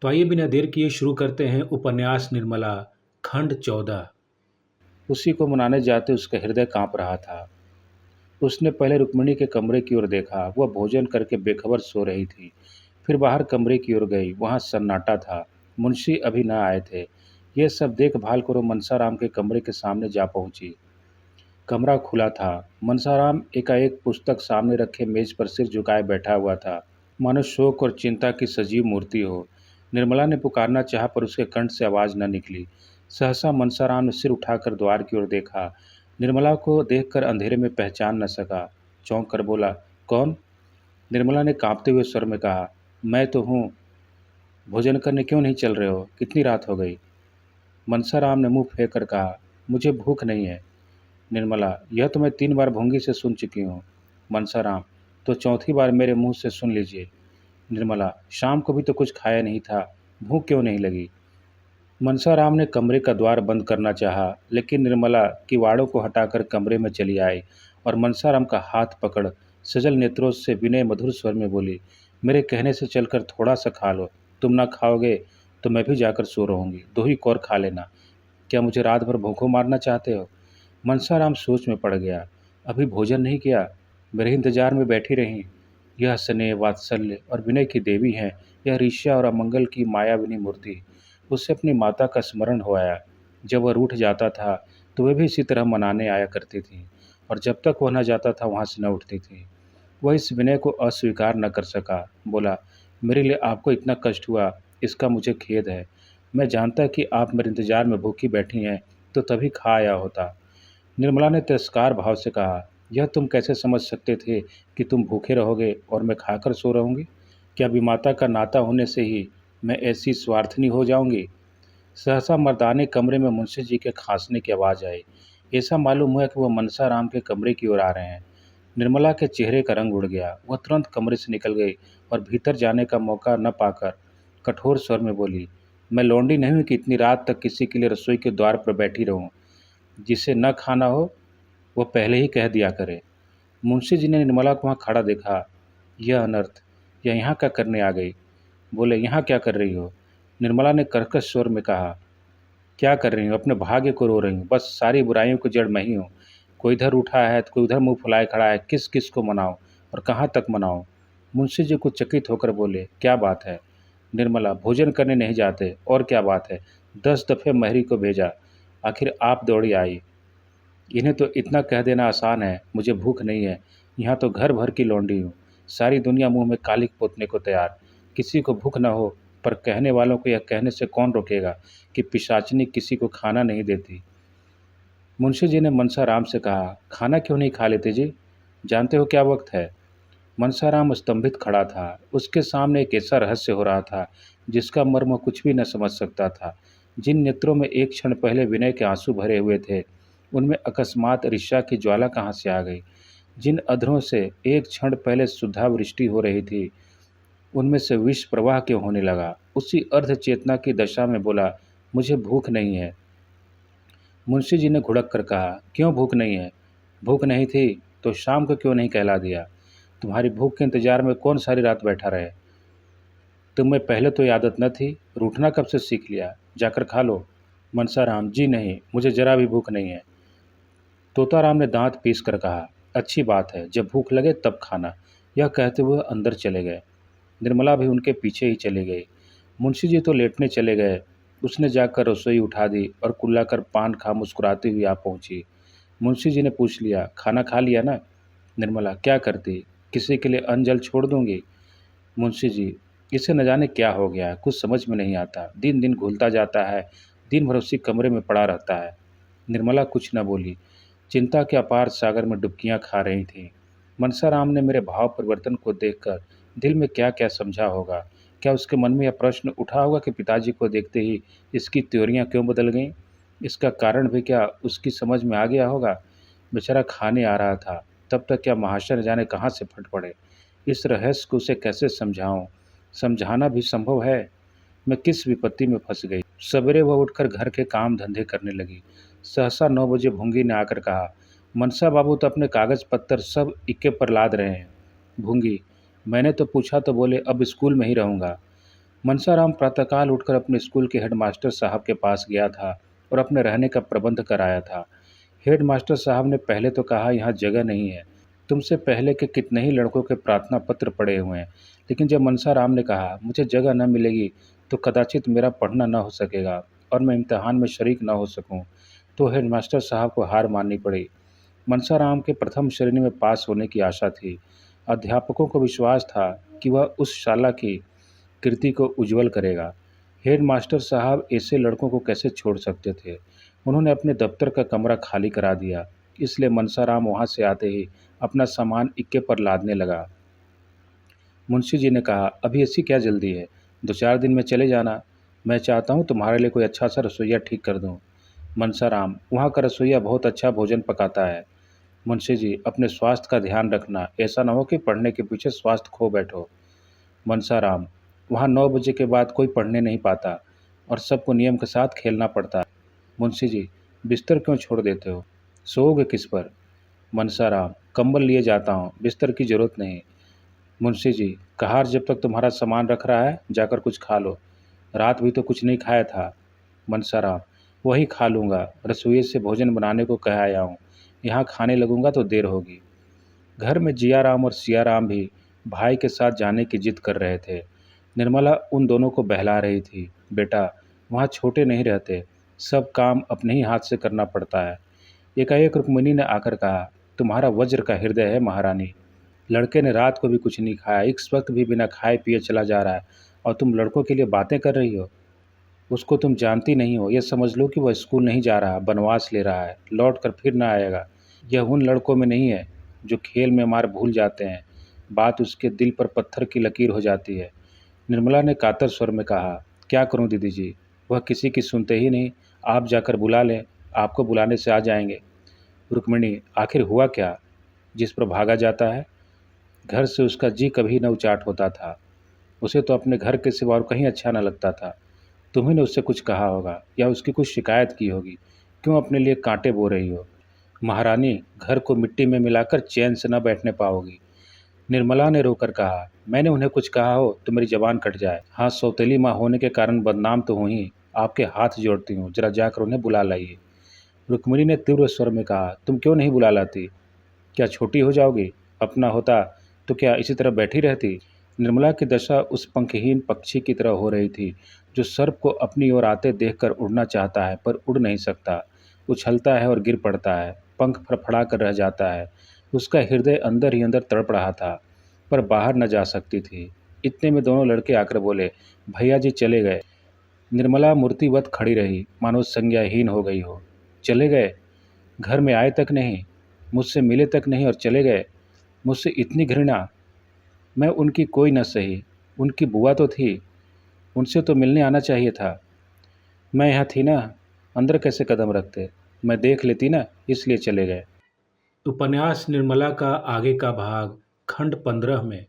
तो आइए बिना देर किए शुरू करते हैं उपन्यास निर्मला खंड 14। उसी को मनाने जाते उसका हृदय कांप रहा था। उसने पहले रुक्मिणी के कमरे की ओर देखा। वह भोजन करके बेखबर सो रही थी। फिर बाहर कमरे की ओर गई। वहां सन्नाटा था। मुंशी अभी न आए थे। यह सब देखभाल कर वो मनसाराम के कमरे के सामने जा पहुंची। कमरा खुला था। मनसाराम एकाएक पुस्तक सामने रखे मेज पर सिर झुकाए बैठा हुआ था, मानो शोक और चिंता की सजीव मूर्ति हो। निर्मला ने पुकारना चाहा पर उसके कंठ से आवाज न निकली। सहसा मनसाराम ने सिर उठाकर द्वार की ओर देखा। निर्मला को देखकर अंधेरे में पहचान न सका। चौंक कर बोला, कौन? निर्मला ने कांपते हुए स्वर में कहा, मैं तो हूँ। भोजन करने क्यों नहीं चल रहे हो? कितनी रात हो गई? मनसाराम ने मुंह फेर कर कहा, मुझे भूख नहीं है। निर्मला, यह तो मैं 3 बार भोंगी से सुन चुकी हूँ। मनसाराम, तो चौथी बार मेरे मुंह से सुन लीजिए। निर्मला, शाम को भी तो कुछ खाया नहीं था, भूख क्यों नहीं लगी? मनसाराम ने कमरे का द्वार बंद करना चाहा, लेकिन निर्मला किवाड़ों को हटाकर कमरे में चली आई और मनसाराम का हाथ पकड़ सजल नेत्रों से विनय मधुर स्वर में बोली, मेरे कहने से चलकर थोड़ा सा खा लो। तुम ना खाओगे तो मैं भी जाकर सो रहूँगी। 2 ही कौर खा लेना। क्या मुझे रात भर भूखों मारना चाहते हो? मनसाराम सोच में पड़ गया। अभी भोजन नहीं किया, मेरे इंतजार में बैठी रहीं। यह स्नेह, वात्सल्य और विनय की देवी हैं। यह ईर्ष्या और अमंगल की मायाविनी मूर्ति। उससे अपनी माता का स्मरण हो आया। जब वह रूठ जाता था तो वे भी इसी तरह मनाने आया करती थी, और जब तक वह न जाता था वहाँ से न उठती थी। वह इस विनय को अस्वीकार न कर सका। बोला, मेरे लिए आपको इतना कष्ट हुआ, इसका मुझे खेद है। मैं जानता कि आप मेरे इंतजार में भूखी बैठी हैं, तो तभी खा आया होता। निर्मला ने तिरस्कार भाव से कहा, यह तुम कैसे समझ सकते थे कि तुम भूखे रहोगे और मैं खाकर सो रहूँगी? क्या विमाता का नाता होने से ही मैं ऐसी स्वार्थनी हो जाऊंगी? सहसा मर्दाने कमरे में मुंशी जी के खांसने की आवाज़ आई। ऐसा मालूम हुआ कि वह मनसाराम के कमरे की ओर आ रहे हैं। निर्मला के चेहरे का रंग उड़ गया। वह तुरंत कमरे से निकल गई और भीतर जाने का मौका न पाकर कठोर स्वर में बोली, मैं लौंडी नहीं हूँ कि इतनी रात तक किसी के लिए रसोई के द्वार पर बैठी रहूं। जिसे न खाना हो वह पहले ही कह दिया करे। मुंशी जी ने निर्मला को वहाँ खड़ा देखा। यह अनर्थ, यह यहाँ क्या करने आ गई? बोले, यहाँ क्या कर रही हो? निर्मला ने कर्कश स्वर में कहा, क्या कर रही हूँ? अपने भाग्य को रो रही हूँ। बस सारी बुराइयों की जड़ मैं ही हूँ। कोई इधर उठा है तो कोई उधर मुंह फुलाए खड़ा है। किस किस को मनाऊँ और कहाँ तक मनाऊँ? मुंशी जी कुछ चकित होकर बोले, क्या बात है? निर्मला, भोजन करने नहीं जाते और क्या बात है? 10 दफ़े महरी को भेजा, आखिर आप दौड़ी आई। इन्हें तो इतना कह देना आसान है, मुझे भूख नहीं है। यहाँ तो घर भर की लौंडी हूँ। सारी दुनिया मुंह में कालिक पोतने को तैयार। किसी को भूख न हो, पर कहने वालों को यह कहने से कौन रोकेगा कि पिशाचिनी किसी को खाना नहीं देती? मुंशी जी ने मनसाराम से कहा, खाना क्यों नहीं खा लेते जी? जानते हो क्या वक्त है? मनसाराम स्तंभित खड़ा था। उसके सामने एक ऐसा रहस्य हो रहा था जिसका मर्म कुछ भी न समझ सकता था। जिन नेत्रों में एक क्षण पहले विनय के आंसू भरे हुए थे, उनमें अकस्मात ईर्ष्या की ज्वाला कहाँ से आ गई? जिन अधरों से एक क्षण पहले सुधावृष्टि हो रही थी, उनमें से विष प्रवाह क्यों होने लगा? उसी अर्ध चेतना की दशा में बोला, मुझे भूख नहीं है। मुंशी जी ने घुड़क कर कहा, क्यों भूख नहीं है? भूख नहीं थी तो शाम को क्यों नहीं कहला दिया? तुम्हारी भूख के इंतजार में कौन सारी रात बैठा रहे? तुम्हें पहले तो ये आदत न थी, रूठना कब से सीख लिया? जाकर खा लो। मनसाराम, जी नहीं, मुझे जरा भी भूख नहीं है। तोताराम ने दांत पीस कर कहा, अच्छी बात है, जब भूख लगे तब खाना। यह कहते हुए अंदर चले गए। निर्मला भी उनके पीछे ही चली गई। मुंशी जी तो लेटने चले गए। उसने जाकर रसोई उठा दी और कुल्लाकर पान खा मुस्कुराती हुई आ पहुंची। मुंशी जी ने पूछ लिया, खाना खा लिया ना? निर्मला, क्या करती, किसी के लिए अन्न जल छोड़ दूंगी? मुंशी जी, इसे न जाने क्या हो गया है, कुछ समझ में नहीं आता। दिन दिन घुलता जाता है, दिन भर उसी कमरे में पड़ा रहता है। निर्मला कुछ न बोली। चिंता के अपार सागर में डुबकियां खा रही थीं। मनसाराम ने मेरे भाव परिवर्तन को देखकर दिल में क्या क्या समझा होगा? क्या उसके मन में यह प्रश्न उठा होगा कि पिताजी को देखते ही इसकी त्योरियां क्यों बदल गईं? इसका कारण भी क्या उसकी समझ में आ गया होगा? बेचारा खाने आ रहा था, तब तक क्या महाशय न जाने कहाँ से फट पड़े। इस रहस्य को उसे कैसे समझाऊं? समझाना भी संभव है? मैं किस विपत्ति में फंस गई। सवेरे वह उठकर घर के काम धंधे करने लगी। सहसा 9 बजे भूंगी ने आकर कहा, मनसा बाबू तो अपने कागज पत्तर सब इक्के पर लाद रहे हैं। भूंगी, मैंने तो पूछा तो बोले अब स्कूल में ही रहूँगा। मनसाराम प्रातःकाल उठकर अपने स्कूल के हेडमास्टर साहब के पास गया था और अपने रहने का प्रबंध कराया था। हेडमास्टर साहब ने पहले तो कहा, यहाँ जगह नहीं है। तुमसे पहले के कितने ही लड़कों के प्रार्थना पत्र पड़े हुए हैं। लेकिन जब मनसाराम ने कहा, मुझे जगह न मिलेगी तो कदाचित मेरा पढ़ना न हो सकेगा और मैं इम्तिहान में शरीक न हो सकूं, तो हेडमास्टर साहब को हार माननी पड़ी। मनसाराम के प्रथम श्रेणी में पास होने की आशा थी। अध्यापकों को विश्वास था कि वह उस शाला की कीर्ति को उज्जवल करेगा। हेडमास्टर साहब ऐसे लड़कों को कैसे छोड़ सकते थे। उन्होंने अपने दफ्तर का कमरा खाली करा दिया, इसलिए मनसाराम वहाँ से आते ही अपना सामान इक्के पर लादने लगा। मुंशी जी ने कहा, अभी ऐसी क्या जल्दी है, 2-4 दिन में चले जाना। मैं चाहता हूँ तुम्हारे लिए कोई अच्छा सा रसोइया ठीक कर दूँ। मनसाराम, वहाँ का रसोइया बहुत अच्छा भोजन पकाता है। मुंशी जी, अपने स्वास्थ्य का ध्यान रखना, ऐसा न हो कि पढ़ने के पीछे स्वास्थ्य खो बैठो। मनसाराम, वहाँ 9 बजे के बाद कोई पढ़ने नहीं पाता और सबको नियम के साथ खेलना पड़ता है। मुंशी जी, बिस्तर क्यों छोड़ देते हो, सोओगे किस पर। मनसाराम, कंबल लिए जाता हूँ, बिस्तर की जरूरत नहीं। मुंशी जी, कहार जब तक तुम्हारा सामान रख रहा है जाकर कुछ खा लो, रात भी तो कुछ नहीं खाया था। मनसाराम, वही खा लूँगा, रसोई से भोजन बनाने को कह आया हूँ, यहाँ खाने लगूंगा तो देर होगी। घर में जियाराम और सियाराम भी भाई के साथ जाने की जिद कर रहे थे। निर्मला उन दोनों को बहला रही थी, बेटा वहाँ छोटे नहीं रहते, सब काम अपने ही हाथ से करना पड़ता है। एकाएक रुक्मिणी ने आकर कहा, तुम्हारा वज्र का हृदय है महारानी। लड़के ने रात को भी कुछ नहीं खाया, इस वक्त भी बिना खाए पिए चला जा रहा है और तुम लड़कों के लिए बातें कर रही हो। उसको तुम जानती नहीं हो, यह समझ लो कि वह स्कूल नहीं जा रहा, बनवास ले रहा है, लौट कर फिर ना आएगा। यह उन लड़कों में नहीं है जो खेल में मार भूल जाते हैं, बात उसके दिल पर पत्थर की लकीर हो जाती है। निर्मला ने कातर स्वर में कहा, क्या करूं दीदी जी, वह किसी की सुनते ही नहीं, आप जाकर बुला लें, आपको बुलाने से आ जाएंगे। रुक्मिणी, आखिर हुआ क्या, जिस पर भागा जाता है। घर से उसका जी कभी न उचाट होता था, उसे तो अपने घर के सिवा और कहीं अच्छा न लगता था। तुम्ही ने उससे कुछ कहा होगा या उसकी कुछ शिकायत की होगी, क्यों अपने लिए कांटे बो रही हो। महारानी, घर को मिट्टी में मिलाकर चैन से न बैठने पाओगी। निर्मला ने रोकर कहा, मैंने उन्हें कुछ कहा हो तो मेरी जबान कट जाए। हाँ, सौतेली माँ होने के कारण बदनाम तो हूँ ही, आपके हाथ जोड़ती हूँ, जरा जाकर उन्हें बुला लाइए। रुक्मिणी ने तीव्र स्वर में कहा, तुम क्यों नहीं बुला लाती, क्या छोटी हो जाओगी, अपना होता तो क्या इसी तरह बैठी रहती। निर्मला की दशा उस पंखहीन पक्षी की तरह हो रही थी जो सर्प को अपनी ओर आते देखकर उड़ना चाहता है पर उड़ नहीं सकता, उछलता है और गिर पड़ता है, पंख फड़फड़ा कर रह जाता है। उसका हृदय अंदर ही अंदर तड़प रहा था पर बाहर न जा सकती थी। इतने में दोनों लड़के आकर बोले, भैया जी चले गए। निर्मला मूर्तिवत खड़ी रही, मानो संज्ञाहीन हो गई हो। चले गए, घर में आए तक नहीं, मुझसे मिले तक नहीं और चले गए। मुझसे इतनी घृणा, मैं उनकी कोई न सही, उनकी बुआ तो थी, उनसे तो मिलने आना चाहिए था। मैं यहाँ थी ना, अंदर कैसे कदम रखते, मैं देख लेती ना, इसलिए चले गए। उपन्यास निर्मला का आगे का भाग खंड 15 में